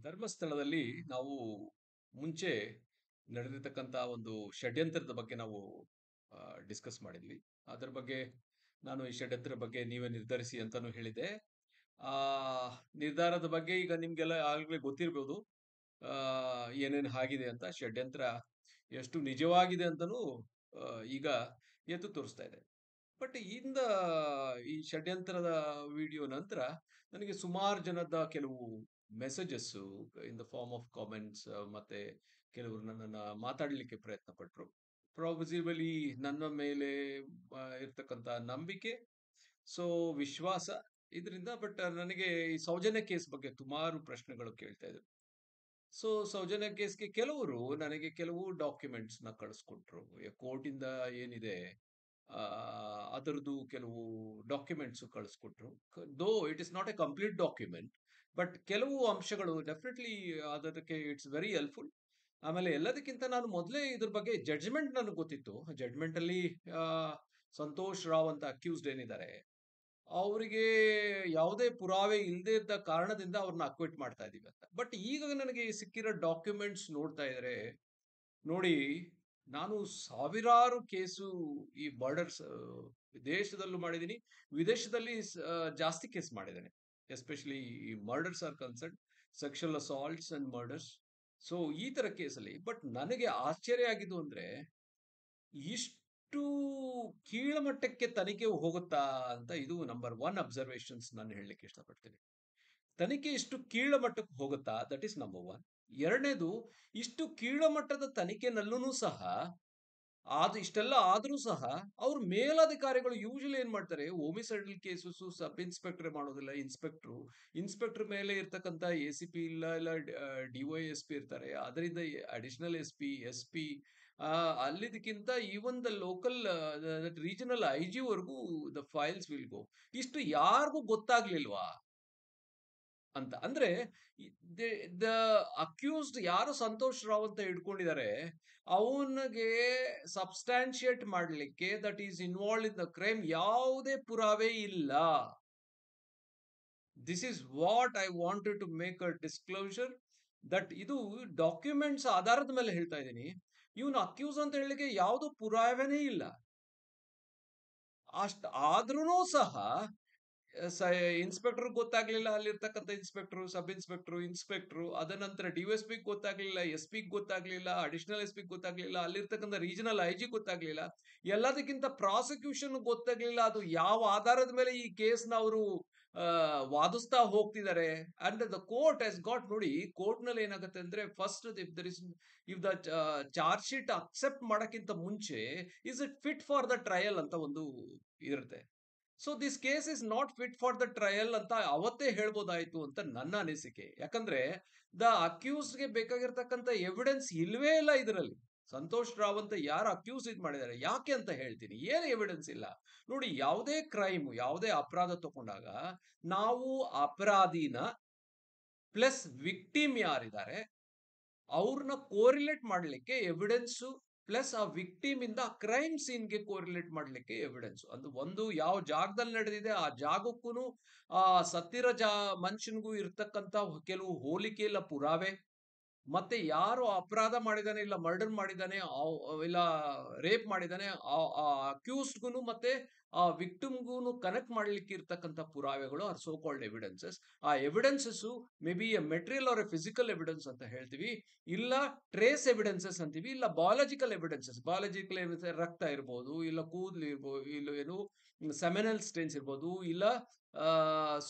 ಧರ್ಮಸ್ಥಳದಲ್ಲಿ ನಾವು ಮುಂಚೆ ನಡೆದಿರ್ತಕ್ಕಂಥ ಒಂದು ಷಡ್ಯಂತ್ರದ ಬಗ್ಗೆ ನಾವು ಡಿಸ್ಕಸ್ ಮಾಡಿದ್ವಿ. ಅದರ ಬಗ್ಗೆ ನಾನು ಈ ಷಡ್ಯಂತ್ರದ ಬಗ್ಗೆ ನೀವೇ ನಿರ್ಧರಿಸಿ ಅಂತಾನು ಹೇಳಿದೆ. ಆ ನಿರ್ಧಾರದ ಬಗ್ಗೆ ಈಗ ನಿಮ್ಗೆಲ್ಲ ಆಗ್ಲೇ ಗೊತ್ತಿರ್ಬೋದು. ಆ ಏನೇನು ಆಗಿದೆ ಅಂತ, ಷಡ್ಯಂತ್ರ ಎಷ್ಟು ನಿಜವಾಗಿದೆ ಅಂತನೂ ಈಗ ಎದ್ದು ತೋರಿಸ್ತಾ ಇದೆ. ಬಟ್ ಈ ಷಡ್ಯಂತ್ರದ ವಿಡಿಯೋ ನಂತರ ನನಗೆ ಸುಮಾರು ಜನದ ಕೆಲವು messages in the form of comments, ಮತ್ತೆ ಕೆಲವರು ನನ್ನನ್ನು ಮಾತಾಡಲಿಕ್ಕೆ ಪ್ರಯತ್ನ ಪಟ್ಟರು. ಪ್ರಾಬಸಿಬಲಿ ನನ್ನ ಮೇಲೆ ಇರ್ತಕ್ಕಂಥ ನಂಬಿಕೆ, ಸೊ ವಿಶ್ವಾಸ ಇದರಿಂದ. ಬಟ್ ನನಗೆ ಈ ಸೌಜನ್ಯ ಕೇಸ್ ಬಗ್ಗೆ ಸುಮಾರು ಪ್ರಶ್ನೆಗಳು ಕೇಳ್ತಾ ಇದ್ರು. ಸೊ ಸೌಜನ್ಯ ಕೇಸ್ಗೆ ಕೆಲವರು ನನಗೆ ಕೆಲವು ಡಾಕ್ಯುಮೆಂಟ್ಸ್ನ ಕಳಿಸ್ಕೊಟ್ರು. ಕೋರ್ಟಿಂದ ಏನಿದೆ ಆ, ಅದರದ್ದು ಕೆಲವು ಡಾಕ್ಯುಮೆಂಟ್ಸ್ ಕಳಿಸ್ಕೊಟ್ರು. Though it is not a complete document, but ಕೆಲವು ಅಂಶಗಳು ಡೆಫಿನೆಟ್ಲಿ ಅದಕ್ಕೆ ಇಟ್ಸ್ ವೆರಿ ಹೆಲ್ಪ್ಫುಲ್. ಆಮೇಲೆ ಎಲ್ಲದಕ್ಕಿಂತ ನಾನು ಮೊದಲೇ ಇದ್ರ ಬಗ್ಗೆ ಜಡ್ಜ್ಮೆಂಟ್ ನನಗೆ ಗೊತ್ತಿತ್ತು. ಜಡ್ಜ್ಮೆಂಟ್ ಅಲ್ಲಿ ಆ, ಸಂತೋಷ್ ರಾವ್ ಅಂತ ಅಕ್ಯೂಸ್ಡ್ ಏನಿದ್ದಾರೆ, ಅವರಿಗೆ ಯಾವುದೇ ಪುರಾವೆ ಇಲ್ಲದೆ ಇದ್ದ ಕಾರಣದಿಂದ ಅವ್ರನ್ನ ಅಕ್ವಿಟ್ ಮಾಡ್ತಾ ಇದೀವಿ ಅಂತ. ಬಟ್ ಈಗ ನನಗೆ ಸಿಕ್ಕಿರೋ ಡಾಕ್ಯುಮೆಂಟ್ಸ್ ನೋಡ್ತಾ ಇದ್ರೆ, ನೋಡಿ, ನಾನು ಸಾವಿರಾರು ಕೇಸು ಈ ಮರ್ಡರ್ಸ್ ದೇಶದಲ್ಲೂ ಮಾಡಿದ್ದೀನಿ, ವಿದೇಶದಲ್ಲಿ ಜಾಸ್ತಿ ಕೇಸ್ ಮಾಡಿದ್ದೇನೆ. ಎಸ್ಪೆಷಲಿ ಈ murders are concern, sexual assaults and murders. So ಈ ತರ ಕೇಸಲ್ಲಿ ಬಟ್ ನನಗೆ ಆಶ್ಚರ್ಯ ಆಗಿದ್ದು ಅಂದ್ರೆ, ಇಷ್ಟು ಕೀಳಮಟ್ಟಕ್ಕೆ ತನಿಖೆ ಹೋಗುತ್ತಾ ಅಂತ. ಇದು ನಂಬರ್ ಒನ್ ಅಬ್ಸರ್ವೇಷನ್ಸ್ ನಾನು ಹೇಳಲಿಕ್ಕೆ ಇಷ್ಟಪಡ್ತೀನಿ. ತನಿಖೆ ಇಷ್ಟು ಕೀಳಮಟ್ಟಕ್ಕೆ ಹೋಗುತ್ತಾ, ದಟ್ ಇಸ್ ನಂಬರ್ ಒನ್. ಎರಡನೇದು, ಇಷ್ಟು ಕೀಳಮಟ್ಟದ ತನಿಖೆನಲ್ಲೂ ಸಹ ಇಷ್ಟೆಲ್ಲ ಆದ್ರೂ ಸಹ ಅವ್ರ ಮೇಲಧಿಕಾರಿಗಳು ಯೂಶಲಿ ಏನ್ ಮಾಡ್ತಾರೆ, ಹೋಮಿಸೈಡಲ್ ಕೇಸಸ್ ಸಬ್ ಇನ್ಸ್ಪೆಕ್ಟರ್ ಮಾಡೋದಿಲ್ಲ, ಇನ್ಸ್ಪೆಕ್ಟರ್ ಮೇಲೆ ಇರ್ತಕ್ಕಂಥ ACP ಇಲ್ಲ DYSP ಇರ್ತಾರೆ, ಅದರಿಂದ ಅಡಿಷನಲ್ SP ಅಲ್ಲಿದಕ್ಕಿಂತ even the local regional IG ವರೆಗೂ ದ ಫೈಲ್ಸ್ ವಿಲ್ ಗೋ. ಇಷ್ಟು ಯಾರಿಗೂ ಗೊತ್ತಾಗ್ಲಿಲ್ವಾ ಅಂತ. ಅಂದ್ರೆ ದ ಅಕ್ಯೂಸ್ಡ್ ಯಾರು ಸಂತೋಷ್ ರಾವ್ ಅಂತ ಹಿಡ್ಕೊಂಡಿದ್ದಾರೆ, ಅವನಿಗೆ ಸಬ್ಸ್ಟಾನ್ಶಿಯೇಟ್ ಮಾಡಲಿಕ್ಕೆ, that is involve in the crime, ಯಾವುದೇ ಪುರಾವೆ ಇಲ್ಲ. This is what I wanted to make a disclosure. That ಇದು ಡಾಕ್ಯುಮೆಂಟ್ಸ್ ಆಧಾರದ ಮೇಲೆ ಹೇಳ್ತಾ ಇದ್ದೀನಿ. ಇವನು ಅಕ್ಯೂಸ್ ಅಂತ ಹೇಳಿಕ್ಕೆ ಯಾವುದು ಪುರಾವೆನೇ ಇಲ್ಲ. ಅಷ್ಟ ಆದ್ರೂ ಸಹ ಇನ್ಸ್ಪೆಕ್ಟರ್ ಗೊತ್ತಾಗ್ಲಿಲ್ಲ, ಅಲ್ಲಿರ್ತಕ್ಕಂಥ ಸಬ್ ಇನ್ಸ್ಪೆಕ್ಟರ್, ಅದ ನಂತರ DSP ಗೊತ್ತಾಗ್ಲಿಲ್ಲ, SP ಗೊತ್ತಾಗ್ಲಿಲ್ಲ, ಅಡಿಷನಲ್ SP ಗೊತ್ತಾಗ್ಲಿಲ್ಲ, ಅಲ್ಲಿರ್ತಕ್ಕಂಥ ರೀಜನಲ್ IG ಗೊತ್ತಾಗ್ಲಿಲ್ಲ, ಎಲ್ಲದಕ್ಕಿಂತ ಪ್ರಾಸಿಕ್ಯೂಷನ್ ಗೊತ್ತಾಗ್ಲಿಲ್ಲ. ಅದು ಯಾವ ಆಧಾರದ ಮೇಲೆ ಈ ಕೇಸ್ನ ಅವರು ವಾದಿಸ್ತಾ ಹೋಗ್ತಿದ್ದಾರೆ. And the court has got, ನೋಡಿ, ಕೋರ್ಟ್ ನಲ್ಲಿ ಏನಾಗುತ್ತೆ ಅಂದ್ರೆ, first if the charge sheet accept ಮಾಡಕ್ಕಿಂತ ಮುಂಚೆ, is it fit for the trial ಅಂತ ಒಂದು ಇರುತ್ತೆ. So this case is not fit for the trial ಅಂತ ಅವತ್ತೇ ಹೇಳ್ಬೋದಾಯ್ತು ಅಂತ ನನ್ನ ಅನಿಸಿಕೆ. ಯಾಕಂದ್ರೆ ದ ಅಕ್ಯೂಸ್ಡ್ಗೆ ಬೇಕಾಗಿರ್ತಕ್ಕಂಥ ಎವಿಡೆನ್ಸ್ ಇಲ್ವೇ ಇಲ್ಲ ಇದರಲ್ಲಿ. ಸಂತೋಷ್ ರಾವ್ ಅಂತ ಯಾರು ಅಕ್ಯೂಸ್ ಮಾಡಿದ್ದಾರೆ, ಯಾಕೆ ಅಂತ ಹೇಳ್ತೀನಿ. ಏನು ಎವಿಡೆನ್ಸ್ ಇಲ್ಲ. ನೋಡಿ, ಯಾವುದೇ ಕ್ರೈಮ್, ಯಾವುದೇ ಅಪರಾಧ ತಗೊಂಡಾಗ ನಾವು ಅಪರಾಧಿನ ಪ್ಲಸ್ ವಿಕ್ಟಿಮ್ ಯಾರಿದ್ದಾರೆ ಅವ್ರನ್ನ ಕೋರಿಲೇಟ್ ಮಾಡಲಿಕ್ಕೆ ಎವಿಡೆನ್ಸ್, ಪ್ಲಸ್ ಆ ವಿಕ್ಟಿಮ್ ಇಂದ ಕ್ರೈಮ್ ಸೀನ್ಗೆ ಕೋರಿಲೇಟ್ ಮಾಡಲಿಕ್ಕೆ ಎವಿಡೆನ್ಸ್. ಒಂದು ಯಾವ ಜಾಗದಲ್ಲಿ ನಡೆದಿದೆ ಆ ಜಾಗಕ್ಕೂ ಆ ಸತ್ತಿರೋ ಮನುಷ್ಯನಿಗೂ ಇರ್ತಕ್ಕಂಥ ಕೆಲವು ಹೋಲಿಕೆ ಇಲ್ಲ ಪುರಾವೆ, ಮತ್ತೆ ಯಾರು ಅಪರಾಧ ಮಾಡಿದಾನೆ, ಇಲ್ಲ ಮರ್ಡರ್ ಮಾಡಿದಾನೆ, ಇಲ್ಲ ರೇಪ್ ಮಾಡಿದಾನೆ, ಆ ಅಕ್ಯೂಸ್ಡ್ಗೂ ಮತ್ತೆ ಆ ವಿಕ್ಟಿಮ್ಗೂ ಕನೆಕ್ಟ್ ಮಾಡ್ಲಿಕ್ಕೆ ಇರ್ತಕ್ಕಂಥ ಪುರಾವೆಗಳು ಆರ್ ಸೋ ಕಾಲ್ಡ್ ಎವಿಡೆನ್ಸಸ್. ಆ evidences may be a material or a physical evidence ಅಂತ ಹೇಳ್ತೀವಿ, ಇಲ್ಲ ಟ್ರೇಸ್ ಎವಿಡೆನ್ಸಸ್ ಅಂತೀವಿ, ಇಲ್ಲ ಬಯಾಲಜಿಕಲ್ ಎವಿಡೆನ್ಸಸ್. ಬಯಾಲಜಿಕಲ್ ರಕ್ತ ಇರ್ಬೋದು, ಇಲ್ಲ ಕೂದಲು ಇರ್ಬೋದು, ಇಲ್ಲ ಏನು ಸೆಮಿನಲ್ ಸ್ಟೇನ್ಸ್ ಇರ್ಬೋದು, ಇಲ್ಲ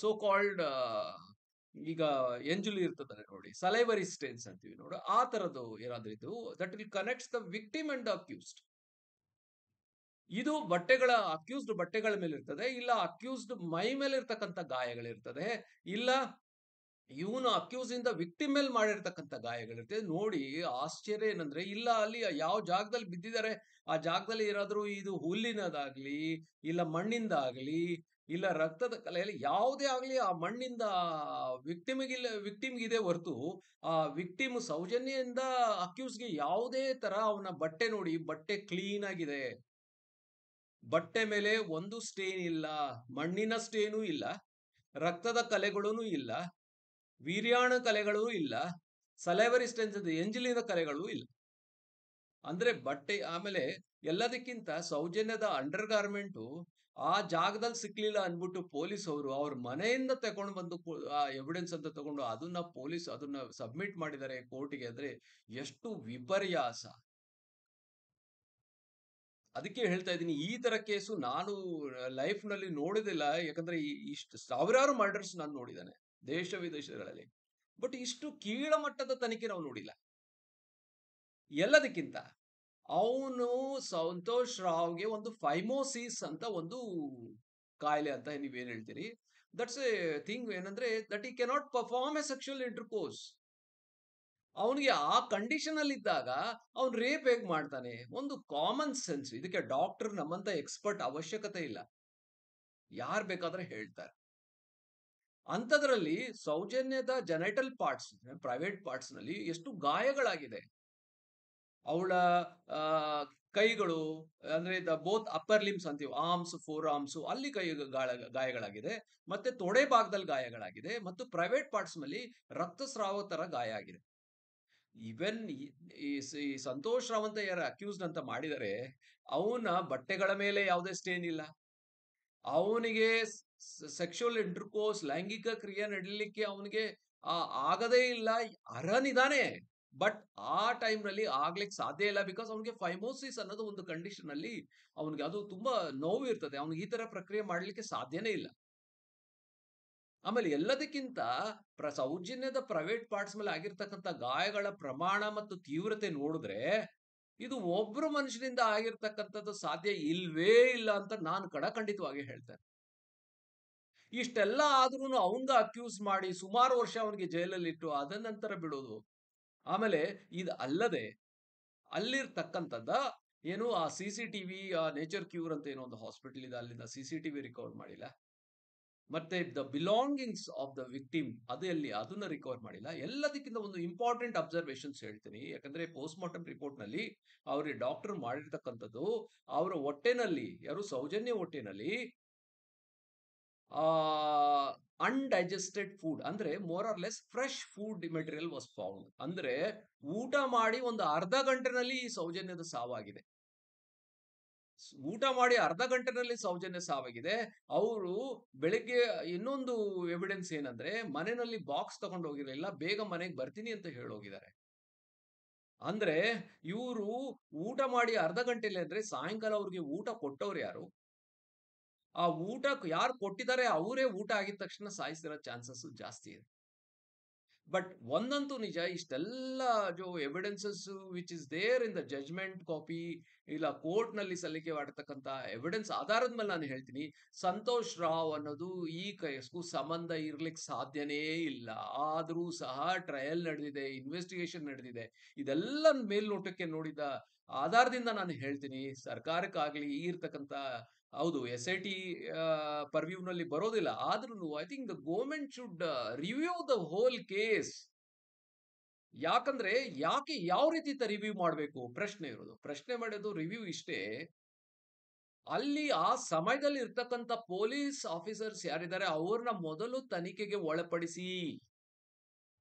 ಸೋ ಕಾಲ್ಡ್ ಈಗ ಎಂಜುಲಿ ಇರ್ತದೆ ನೋಡಿ, ಸಲೈವರಿ ಸ್ಟೇನ್ಸ್ ಅಂತೀವಿ ನೋಡು, ಆ ತರದ್ದು ಏನಾದ್ರೂ ಇದು that will connects the victim and the accused. ಇದು ಅಕ್ಯೂಸ್ಡ್ ಬಟ್ಟೆಗಳ ಮೇಲೆ ಇರ್ತದೆ, ಇಲ್ಲ ಅಕ್ಯೂಸ್ಡ್ ಮೈ ಮೇಲೆ ಇರ್ತಕ್ಕಂಥ ಗಾಯಗಳಿರ್ತದೆ, ಇಲ್ಲ ಇವನು ಅಕ್ಯೂಸ್ ಇಂದ ವಿಕ್ಟಿಮ್ ಮೇಲೆ ಮಾಡಿರ್ತಕ್ಕಂಥ ಗಾಯಗಳಿರ್ತದೆ. ನೋಡಿ, ಆಶ್ಚರ್ಯ ಏನಂದ್ರೆ, ಇಲ್ಲ ಅಲ್ಲಿ ಯಾವ ಜಾಗದಲ್ಲಿ ಬಿದ್ದಿದ್ದಾರೆ ಆ ಜಾಗದಲ್ಲಿ ಏನಾದ್ರೂ ಇದು ಹುಲ್ಲಿನದಾಗ್ಲಿ, ಇಲ್ಲ ಮಣ್ಣಿಂದ ಆಗ್ಲಿ, ಇಲ್ಲ ರಕ್ತದ ಕಲೆಯಲ್ಲಿ ಯಾವುದೇ ಆಗ್ಲಿ, ಆ ಮಣ್ಣಿಂದ ವಿಕ್ಟಿಮ್ಗಿದೆ ಹೊರತು ಆ ವಿಕ್ಟಿಮ್ ಸೌಜನ್ಯದಿಂದ ಅಕ್ಯೂಸ್ಗೆ ಯಾವುದೇ ತರ ಅವನ ಬಟ್ಟೆ, ನೋಡಿ, ಬಟ್ಟೆ ಕ್ಲೀನ್ ಆಗಿದೆ, ಬಟ್ಟೆ ಮೇಲೆ ಒಂದು ಸ್ಟೇನ್ ಇಲ್ಲ, ಮಣ್ಣಿನ ಸ್ಟೇನು ಇಲ್ಲ, ರಕ್ತದ ಕಲೆಗಳೂ ಇಲ್ಲ. ವೀರ್ಯಾಣು ಕಲೆಗಳೂ ಇಲ್ಲ, ಸಲೈವರಿ ಸ್ಟೆನ್ಸ್ ಎಂಜಲಿನ ಕಲೆಗಳೂ ಇಲ್ಲ. ಅಂದ್ರೆ ಬಟ್ಟೆ ಆಮೇಲೆ ಎಲ್ಲದಕ್ಕಿಂತ ಸೌಜನ್ಯದ ಅಂಡರ್ ಗಾರ್ಮೆಂಟು ಆ ಜಾಗದಲ್ಲಿ ಸಿಕ್ಲಿಲ್ಲ ಅನ್ಬಿಟ್ಟು ಪೊಲೀಸ್ ಅವರು ಅವ್ರ ಮನೆಯಿಂದ ತಗೊಂಡು ಬಂದು ಆ ಎವಿಡೆನ್ಸ್ ಅಂತ ತಗೊಂಡು ಅದನ್ನ ಪೊಲೀಸ್ ಅದನ್ನ ಸಬ್ಮಿಟ್ ಮಾಡಿದ್ದಾರೆ ಕೋರ್ಟಿಗೆ. ಅಂದ್ರೆ ಎಷ್ಟು ವಿಪರ್ಯಾಸ. ಅದಕ್ಕೆ ಹೇಳ್ತಾ ಇದ್ದೀನಿ, ಈ ತರ ಕೇಸು ನಾನು ಲೈಫ್ ನಲ್ಲಿ ನೋಡಿದಿಲ್ಲ. ಯಾಕಂದ್ರೆ ಇಷ್ಟು ಸಾವಿರಾರು ಮರ್ಡರ್ಸ್ ನಾನು ನೋಡಿದ್ದೇನೆ ದೇಶ ವಿದೇಶಗಳಲ್ಲಿ, ಬಟ್ ಇಷ್ಟು ಕೀಳಮಟ್ಟದ ತನಿಖೆ ನಾವು ನೋಡಿಲ್ಲ. ಎಲ್ಲದಕ್ಕಿಂತ ಅವನು ಸಂತೋಷ್ ರಾವ್ಗೆ ಒಂದು ಫೈಮೋಸಿಸ್ ಅಂತ ಒಂದು ಕಾಯಿಲೆ ಅಂತ ನೀವೇನ್ ಹೇಳ್ತೀರಿ, ದಟ್ಸ್ ಎ ಥಿಂಗ್. ಏನಂದ್ರೆ ದಟ್ ಈ cannot perform A sexual intercourse. ಅವನಿಗೆ ಆ ಕಂಡೀಷನ್ ಅಲ್ಲಿ ಇದ್ದಾಗ ಅವ್ನು ರೇಪ್ ಹೇಗ್ ಮಾಡ್ತಾನೆ? ಒಂದು ಕಾಮನ್ ಸೆನ್ಸ್. ಇದಕ್ಕೆ ಡಾಕ್ಟರ್ ನಮ್ಮಂತ ಎಕ್ಸ್ಪರ್ಟ್ ಅವಶ್ಯಕತೆ ಇಲ್ಲ, ಯಾರ್ ಬೇಕಾದ್ರೆ ಹೇಳ್ತಾರೆ. ಅಂಥದ್ರಲ್ಲಿ ಸೌಜನ್ಯದ ಜೆನೆಟಲ್ ಪಾರ್ಟ್ಸ್, ಪ್ರೈವೇಟ್ ಪಾರ್ಟ್ಸ್ ನಲ್ಲಿ ಎಷ್ಟು ಗಾಯಗಳಾಗಿದೆ. ಅವಳ ಕೈಗಳು, ಅಂದ್ರೆ ಬೋತ್ ಅಪ್ಪರ್ ಲಿಮ್ಸ್ ಅಂತೀವಿ, ಆರ್ಮ್ಸ್, ಫೋರ್ ಆರ್ಮ್ಸ್, ಅಲ್ಲಿ ಗಾಯಗಳಾಗಿದೆ. ಮತ್ತೆ ತೊಡೆ ಭಾಗದಲ್ಲಿ ಗಾಯಗಳಾಗಿದೆ. ಮತ್ತು ಪ್ರೈವೇಟ್ ಪಾರ್ಟ್ಸ್ ನಲ್ಲಿ ರಕ್ತಸ್ರಾವ ತರ ಗಾಯ ಆಗಿದೆ. ಈವನ್ ಈ ಸಂತೋಷ್ ರಾವ್ ಅಂತ ಯಾರು ಅಕ್ಯೂಸ್ಡ್ ಅಂತ ಮಾಡಿದರೆ, ಅವನ ಬಟ್ಟೆಗಳ ಮೇಲೆ ಯಾವುದೇ ಸ್ಟೇನ್ ಇಲ್ಲ. ಅವನಿಗೆ ಸೆಕ್ಷುವಲ್ ಇಂಟರ್ಕೋರ್ಸ್, ಲೈಂಗಿಕ ಕ್ರಿಯೆ ನಡೀಲಿಕ್ಕೆ ಅವನಿಗೆ ಆಗದೇ ಇಲ್ಲ. ಅರ್ಹನಿದಾನೆ, ಬಟ್ ಆ ಟೈಮ್ ನಲ್ಲಿ ಆಗ್ಲಿಕ್ಕೆ ಸಾಧ್ಯ ಇಲ್ಲ. ಬಿಕಾಸ್ ಅವನಿಗೆ ಫೈಮೋಸಿಸ್ ಅನ್ನೋದು ಒಂದು ಕಂಡೀಷನ್ ಅಲ್ಲಿ ಅವನಿಗೆ ಅದು ತುಂಬಾ ನೋವು ಇರ್ತದೆ. ಅವನಿಗೆ ಈ ತರ ಪ್ರಕ್ರಿಯೆ ಮಾಡ್ಲಿಕ್ಕೆ ಸಾಧ್ಯನೇ ಇಲ್ಲ. ಆಮೇಲೆ ಎಲ್ಲದಕ್ಕಿಂತ ಸೌಜನ್ಯದ ಪ್ರೈವೇಟ್ ಪಾರ್ಟ್ಸ್ ಮೇಲೆ ಆಗಿರ್ತಕ್ಕಂಥ ಗಾಯಗಳ ಪ್ರಮಾಣ ಮತ್ತು ತೀವ್ರತೆ ನೋಡಿದ್ರೆ, ಇದು ಒಬ್ರು ಮನುಷ್ಯನಿಂದ ಆಗಿರ್ತಕ್ಕಂಥದ್ದು ಸಾಧ್ಯ ಇಲ್ವೇ ಇಲ್ಲ ಅಂತ ನಾನು ಖಂಡಿತವಾಗಿ ಹೇಳ್ತೇನೆ. ಇಷ್ಟೆಲ್ಲ ಆದ್ರೂ ಅವಂಗ ಅಕ್ಯೂಸ್ ಮಾಡಿ ಸುಮಾರು ವರ್ಷ ಅವನಿಗೆ ಜೈಲಲ್ಲಿ ಇಟ್ಟು ಅದ ನಂತರ ಬಿಡೋದು. ಆಮೇಲೆ ಇದು ಅಲ್ಲದೆ ಅಲ್ಲಿರ್ತಕ್ಕಂಥದ್ದ ಏನು ಆ CCTV, ನೇಚರ್ ಕ್ಯೂರ್ ಅಂತ ಏನೋ ಒಂದು ಹಾಸ್ಪಿಟಲ್ ಇದೆ, ಅಲ್ಲಿಂದ CCTV ರಿಕವರ್ ಮಾಡಿಲ್ಲ. ಮತ್ತೆ the belongings of the victim ಅದನ್ನ ರಿಕವರ್ ಮಾಡಿಲ್ಲ. ಎಲ್ಲದಕ್ಕಿಂತ ಒಂದು ಇಂಪಾರ್ಟೆಂಟ್ ಅಬ್ಸರ್ವೇಷನ್ಸ್ ಹೇಳ್ತೀನಿ. ಯಾಕಂದ್ರೆ ಪೋಸ್ಟ್ ಮಾರ್ಟಮ್ ರಿಪೋರ್ಟ್ ನಲ್ಲಿ ಅವ್ರಿಗೆ ಡಾಕ್ಟರ್ ಮಾಡಿರ್ತಕ್ಕಂಥದ್ದು, ಅವರ ಹೊಟ್ಟೆನಲ್ಲಿ, ಯಾರು ಸೌಜನ್ಯ ಹೊಟ್ಟೆನಲ್ಲಿ ಅನ್ಡೈಜೆಸ್ಟೆಡ್ ಫುಡ್, ಅಂದ್ರೆ more or less fresh food material was found. ಅಂದ್ರೆ ಊಟ ಮಾಡಿ ಒಂದು ಅರ್ಧ ಗಂಟೆನಲ್ಲಿ ಈ ಸೌಜನ್ಯದ ಸಾವಾಗಿದೆ. ಊಟ ಮಾಡಿ ಅರ್ಧ ಗಂಟೆನಲ್ಲಿ ಸೌಜನ್ಯ ಸಾವಾಗಿದೆ. ಅವರು ಬೆಳಿಗ್ಗೆ ಇನ್ನೊಂದು ಎವಿಡೆನ್ಸ್ ಏನಂದ್ರೆ, ಮನೆಯಲ್ಲಿ ಬಾಕ್ಸ್ ತಗೊಂಡು ಹೋಗಿರಲಿಲ್ಲ, ಬೇಗ ಮನೆಗೆ ಬರ್ತೀನಿ ಅಂತ ಹೇಳೋಗಿದ್ದಾರೆ. ಅಂದ್ರೆ ಇವರು ಊಟ ಮಾಡಿ ಅರ್ಧ ಗಂಟೆಲಿ ಅಂದ್ರೆ ಸಾಯಂಕಾಲ ಅವ್ರಿಗೆ ಊಟ ಕೊಟ್ಟವ್ರು ಯಾರು? ಆ ಊಟ ಯಾರು ಕೊಟ್ಟಿದ್ದಾರೆ ಅವರೇ ಊಟ ಆಗಿದ ತಕ್ಷಣ ಸಾಯಿಸಿರೋ ಚಾನ್ಸಸ್ ಜಾಸ್ತಿ ಇದೆ. ಬಟ್ ಒಂದಂತೂ ನಿಜ, ಇಷ್ಟೆಲ್ಲ evidences which is there in the judgment copy, ಇಲ್ಲ ಕೋರ್ಟ್ ನಲ್ಲಿ ಸಲ್ಲಿಕೆ ಮಾಡತಕ್ಕಂತ ಎವಿಡೆನ್ಸ್ ಆಧಾರದ ಮೇಲೆ ನಾನು ಹೇಳ್ತೀನಿ, ಸಂತೋಷ್ ರಾವ್ ಅನ್ನೋದು ಈ ಕೇಸ್ಗೂ ಸಂಬಂಧ ಇರ್ಲಿಕ್ಕೆ ಸಾಧ್ಯನೇ ಇಲ್ಲ. ಆದ್ರೂ ಸಹ ಟ್ರಯಲ್ ನಡೆದಿದೆ, ಇನ್ವೆಸ್ಟಿಗೇಷನ್ ನಡೆದಿದೆ. ಇದೆಲ್ಲ ಮೇಲ್ನೋಟಕ್ಕೆ ನೋಡಿದ ಆಧಾರದಿಂದ ನಾನು ಹೇಳ್ತೀನಿ, ಸರ್ಕಾರಕ್ಕಾಗ್ಲಿ ಈ ಇರ್ತಕ್ಕಂತ, ಹೌದು SIT ಪರ್ವ್ಯೂ ನಲ್ಲಿ ಬರೋದಿಲ್ಲ, ಆದ್ರೂ I think the government should review the whole case. ಯಾಕಂದ್ರೆ ಯಾವ ರೀತಿ ರಿವ್ಯೂ ಮಾಡಬೇಕು ಪ್ರಶ್ನೆ ಇರೋದು. ಪ್ರಶ್ನೆ ಮಾಡೋದು ರಿವ್ಯೂ ಇಷ್ಟೇ, ಅಲ್ಲಿ ಆ ಸಮಯದಲ್ಲಿ ಇರ್ತಕ್ಕಂಥ ಪೊಲೀಸ್ ಆಫೀಸರ್ಸ್ ಯಾರಿದ್ದಾರೆ ಅವ್ರನ್ನ ಮೊದಲು ತನಿಖೆಗೆ ಒಳಪಡಿಸಿ,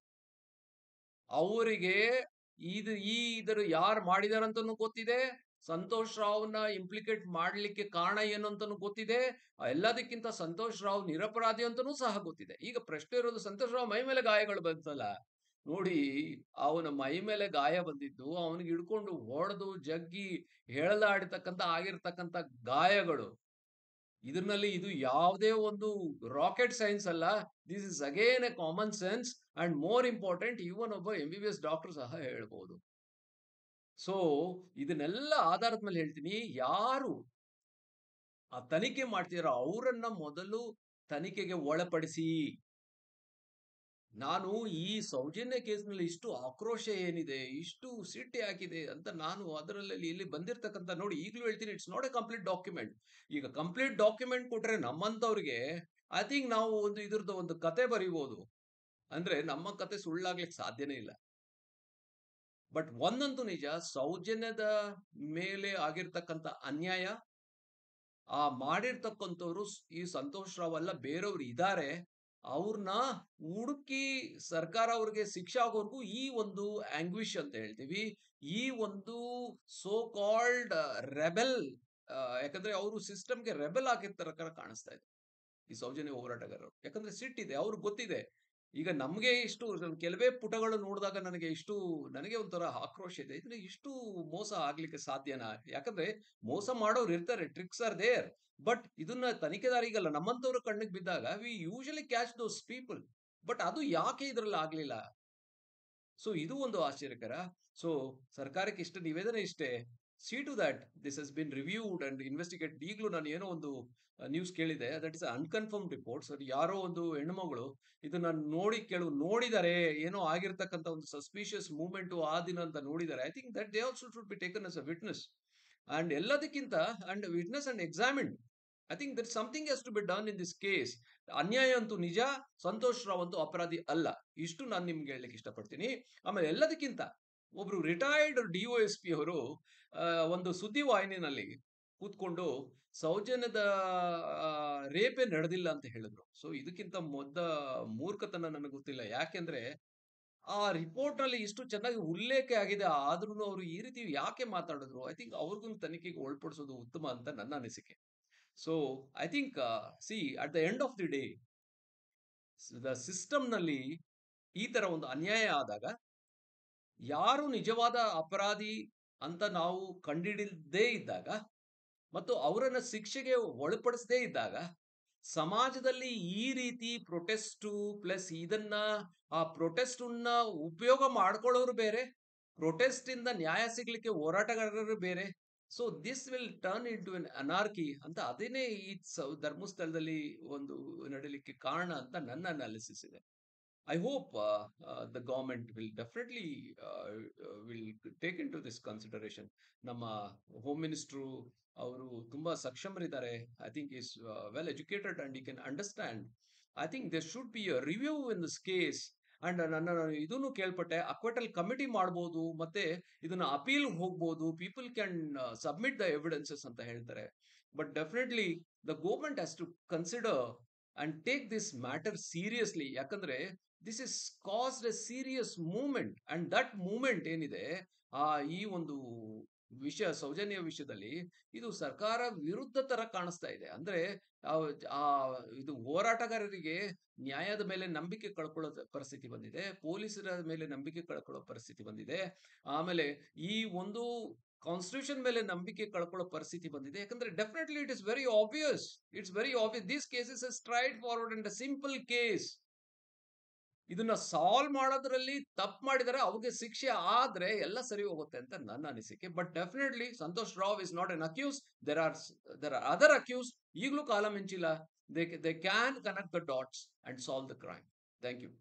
ಅವರಿಗೆ ಇದರ ಯಾರು ಮಾಡಿದಾರಂತನೂ ಗೊತ್ತಿದೆ, ಸಂತೋಷ್ ರಾವ್ನ ಇಂಪ್ಲಿಕೇಟ್ ಮಾಡ್ಲಿಕ್ಕೆ ಕಾರಣ ಏನು ಅಂತಾನು ಗೊತ್ತಿದೆ, ಎಲ್ಲದಕ್ಕಿಂತ ಸಂತೋಷ್ ರಾವ್ ನಿರಪರಾಧಿ ಅಂತಾನೂ ಸಹ ಗೊತ್ತಿದೆ. ಈಗ ಪ್ರಶ್ನೆ ಇರೋದು, ಸಂತೋಷ್ ರಾವ್ ಮೈ ಮೇಲೆ ಗಾಯಗಳು ಬಂತಲ್ಲ ನೋಡಿ, ಅವನ ಮೈ ಮೇಲೆ ಗಾಯ ಬಂದಿದ್ದು ಅವನಿಗೆ ಹಿಡ್ಕೊಂಡು ಹೊಡೆದು ಜಗ್ಗಿ ಹೆಳದಾಡಿರ್ತಕ್ಕಂಥ ಆಗಿರ್ತಕ್ಕಂಥ ಗಾಯಗಳು, ಇದರಲ್ಲಿ ಇದು ಯಾವುದೇ ಒಂದು ರಾಕೆಟ್ ಸೈನ್ಸ್ ಅಲ್ಲ. This is again a common sense and more important, even ಒಬ್ಬ MBBS ಡಾಕ್ಟರ್ ಸಹ ಹೇಳ್ಬೋದು. ಸೊ ಇದನ್ನೆಲ್ಲ ಆಧಾರದ ಮೇಲೆ ಹೇಳ್ತೀನಿ, ಯಾರು ಆ ತನಿಖೆ ಮಾಡ್ತಿದಾರೋ ಅವರನ್ನ ಮೊದಲು ತನಿಖೆಗೆ ಒಳಪಡಿಸಿ. ನಾನು ಈ ಸೌಜನ್ಯ ಕೇಸ್ನಲ್ಲಿ ಇಷ್ಟು ಆಕ್ರೋಶ ಏನಿದೆ, ಇಷ್ಟು ಸಿಟ್ಟು ಹಾಕಿದೆ ಅಂತ ನಾನು ಅದರಲ್ಲಿ ಇಲ್ಲಿ ಬಂದಿರತಕ್ಕಂತ ನೋಡಿ ಈಗಲೂ ಹೇಳ್ತೀನಿ, it's not a complete document. ಈಗ ಕಂಪ್ಲೀಟ್ ಡಾಕ್ಯುಮೆಂಟ್ ಕೊಟ್ರೆ ನಮ್ಮಂತವ್ರಿಗೆ ಐ ಥಿಂಕ್ ನಾವು ಇದ್ರದ್ದು ಒಂದು ಕತೆ ಬರೀಬಹುದು, ಅಂದ್ರೆ ನಮ್ಮ ಕತೆ ಸುಳ್ಳಾಗ್ಲಿಕ್ಕೆ ಸಾಧ್ಯನೇ ಇಲ್ಲ. ಬಟ್ ಒಂದಂತೂ ನಿಜ, ಸೌಜನ್ಯದ ಮೇಲೆ ಆಗಿರ್ತಕ್ಕಂಥ ಅನ್ಯಾಯ, ಆ ಮಾಡಿರ್ತಕ್ಕಂಥವ್ರು ಈ ಸಂತೋಷ್ ರಾವ್ ಅಲ್ಲ ಬೇರೆಯವ್ರು ಇದ್ದಾರೆ. ಅವ್ರನ್ನ ಹುಡುಕಿ ಸರ್ಕಾರ ಅವ್ರಿಗೆ ಶಿಕ್ಷೆ ಆಗೋವರೆಗೂ ಈ ಒಂದು ಆಂಗ್ವಿಷ್ ಅಂತ ಹೇಳ್ತೀವಿ, ಈ ಒಂದು ಸೋ ಕಾಲ್ಡ್ ರೆಬೆಲ್, ಯಾಕಂದ್ರೆ ಅವರು ಸಿಸ್ಟಮ್ಗೆ ರೆಬೆಲ್ ಆಗಿರ್ತಾರ ಕಾಣಿಸ್ತಾ ಇದೆ ಈ ಸೌಜನ್ಯ ಹೋರಾಟಗಾರರು. ಯಾಕಂದ್ರೆ ಸಿಟ್ಟಿದೆ, ಅವ್ರಿಗೆ ಗೊತ್ತಿದೆ. ಈಗ ನಮ್ಗೆ ಇಷ್ಟು ಕೆಲವೇ ಪುಟಗಳು ನೋಡಿದಾಗ ನನಗೆ ಒಂಥರ ಆಕ್ರೋಶ ಇದೆ. ಇದ್ರೆ ಇಷ್ಟು ಮೋಸ ಆಗ್ಲಿಕ್ಕೆ ಸಾಧ್ಯನಾ? ಯಾಕಂದ್ರೆ ಮೋಸ ಮಾಡೋರು ಇರ್ತಾರೆ, ಟ್ರಿಕ್ಸ್ ಆರ್ ದೇರ್. ಬಟ್ ಇದನ್ನ ತನಿಖೆದಾರಿಗಲ್ಲ, ನಮ್ಮಂತವ್ರ ಕಣ್ಣಿಗೆ ಬಿದ್ದಾಗ V usually catch those people. But ಅದು ಯಾಕೆ ಇದ್ರಲ್ಲಿ ಆಗ್ಲಿಲ್ಲ? ಸೊ ಇದು ಒಂದು ಆಶ್ಚರ್ಯಕರ. ಸೊ ಸರ್ಕಾರಕ್ಕೆ ಇಷ್ಟ ನಿವೇದನೆ ಇಷ್ಟೇ, see to that this has been reviewed and investigate. ಈಗಲೂ ನಾನು ಏನೋ ಒಂದು ನ್ಯೂಸ್ ಕೇಳಿದೆ, ದಟ್ ಇಸ್ ಅನ್ಕನ್ಫರ್ಮ್ ರಿಪೋರ್ಟ್ಸ್. ಅದು ಯಾರೋ ಒಂದು ಹೆಣ್ಮಗಳು ಇದನ್ನ ನೋಡಿದರೆ, ಏನೋ ಆಗಿರ್ತಕ್ಕಂಥ ಒಂದು ಸಸ್ಪಿಷಿಯಸ್ ಮೂವ್ಮೆಂಟ್ ಆ ದಿನ ಅಂತ ನೋಡಿದ್ದಾರೆ. I think that they also should be taken as a witness and ಎಲ್ಲದಕ್ಕಿಂತ and witness and examined. I think that something has to be done in this case. ಅನ್ಯಾಯ ಅಂತೂ ನಿಜ, ಸಂತೋಷ್ ರಾವ್ ಅಂತೂ ಅಪರಾಧಿ ಅಲ್ಲ, ಇಷ್ಟು ನಾನು ನಿಮ್ಗೆ ಹೇಳಲಿಕ್ಕೆ ಇಷ್ಟಪಡ್ತೀನಿ. ಆಮೇಲೆ ಎಲ್ಲದಕ್ಕಿಂತ ಒಬ್ರು ರಿಟೈರ್ಡ್ DOSP ಅವರು ಒಂದು ಸುದ್ದಿ ವಾಹಿನಿನಲ್ಲಿ ಕೂತ್ಕೊಂಡು ಸೌಜನ್ಯದ ರೇಪೇ ನಡೆದಿಲ್ಲ ಅಂತ ಹೇಳಿದ್ರು. ಸೊ ಇದಕ್ಕಿಂತ ಮೂರ್ಖತನ ನನಗೆ ಗೊತ್ತಿಲ್ಲ. ಯಾಕೆಂದ್ರೆ ಆ ರಿಪೋರ್ಟ್ ನಲ್ಲಿ ಇಷ್ಟು ಚೆನ್ನಾಗಿ ಉಲ್ಲೇಖ ಆಗಿದೆ, ಆದ್ರೂ ಅವರು ಈ ರೀತಿ ಯಾಕೆ ಮಾತಾಡಿದ್ರು? ಐ ಥಿಂಕ್ ಅವ್ರಿಗೂ ತನಿಖೆಗೆ ಒಳಪಡಿಸೋದು ಉತ್ತಮ ಅಂತ ನನ್ನ ಅನಿಸಿಕೆ. So I think see at the end of the day the system ನಲ್ಲಿ ಈ ತರ ಒಂದು ಅನ್ಯಾಯ ಆದಾಗ, ಯಾರು ನಿಜವಾದ ಅಪರಾಧಿ ಅಂತ ನಾವು ಕಂಡಿಡಿದೇ ಇದ್ದಾಗ ಮತ್ತು ಅವರನ್ನ ಶಿಕ್ಷೆಗೆ ಒಳಪಡಿಸದೇ ಇದ್ದಾಗ, ಸಮಾಜದಲ್ಲಿ ಈ ರೀತಿ ಪ್ರೊಟೆಸ್ಟು ಪ್ಲಸ್ ಇದನ್ನ ಆ ಪ್ರೊಟೆಸ್ಟ್ ಉಪಯೋಗ ಮಾಡ್ಕೊಳ್ಳೋರು ಬೇರೆ, ಪ್ರೊಟೆಸ್ಟ್ ಇಂದ ನ್ಯಾಯ ಸಿಗ್ಲಿಕ್ಕೆ ಹೋರಾಟಗಾರರು ಬೇರೆ. So this will turn into an anarchy ಅಂತ, ಅದೇನೇ ಈ ಧರ್ಮಸ್ಥಳದಲ್ಲಿ ಒಂದು ನಡೀಲಿಕ್ಕೆ ಕಾರಣ ಅಂತ ನನ್ನ ಅನಾಲಿಸಿಸ್ ಇದೆ. I hope the government will definitely will take into this consideration. ನಮ್ಮ ಹೋಮ್ ಮಿನಿಸ್ಟ್ರು ಅವರು ತುಂಬಾ ಸಕ್ಷಮರಿದ್ದಾರೆ. I think is well educated and he can understand. I think there should be a review in this case. And ನನ್ನ ಇದನ್ನು ಕೇಳ್ಪಟ್ಟೆ, ಅಕ್ವಟಲ್ committee ಮಾಡ್ಬೋದು, ಮತ್ತೆ ಇದನ್ನ ಅಪೀಲ್ ಹೋಗ್ಬೋದು, people can submit the evidences ಅಂತ ಹೇಳ್ತಾರೆ. But definitely the government has to consider and take this matter seriously. ಯಾಕಂದ್ರೆ this is caused a serious movement and that movement ಏನಿದೆ, ಆ ಈ ಒಂದು ವಿಷಯ ಸೌಜನ್ಯ ವಿಷಯದಲ್ಲಿ ಇದು ಸರ್ಕಾರ ವಿರುದ್ಧ ತರ ಕಾಣಿಸ್ತಾ ಇದೆ. ಅಂದ್ರೆ ಆ ಇದು ಹೋರಾಟಗಾರರಿಗೆ ನ್ಯಾಯದ ಮೇಲೆ ನಂಬಿಕೆ ಕಳ್ಕೊಳ್ಳೋ ಪರಿಸ್ಥಿತಿ ಬಂದಿದೆ, ಪೊಲೀಸರ ಮೇಲೆ ನಂಬಿಕೆ ಕಳ್ಕೊಳ್ಳೋ ಪರಿಸ್ಥಿತಿ ಬಂದಿದೆ, ಆಮೇಲೆ ಈ ಒಂದು ಕಾನ್ಸ್ಟಿಟ್ಯೂಷನ್ ಮೇಲೆ ನಂಬಿಕೆ ಕಳ್ಕೊಳ್ಳೋ ಪರಿಸ್ಥಿತಿ ಬಂದಿದೆ. ಯಾಕಂದ್ರೆ definitely it it's very obvious this case is straight forward and simple case. ಇದನ್ನ ಸಾಲ್ವ್ ಮಾಡೋದ್ರಲ್ಲಿ ತಪ್ಪು ಮಾಡಿದರೆ ಅವ್ರಿಗೆ ಶಿಕ್ಷೆ ಆದ್ರೆ ಎಲ್ಲ ಸರಿ ಹೋಗುತ್ತೆ ಅಂತ ನನ್ನ ಅನಿಸಿಕೆ. But definitely Santosh Rao is not an accused. There are other accused. ಈಗಲೂ ಕಾಲ ಮಿಂಚಿಲ್ಲ. They can connect the dots and solve the crime. Thank you.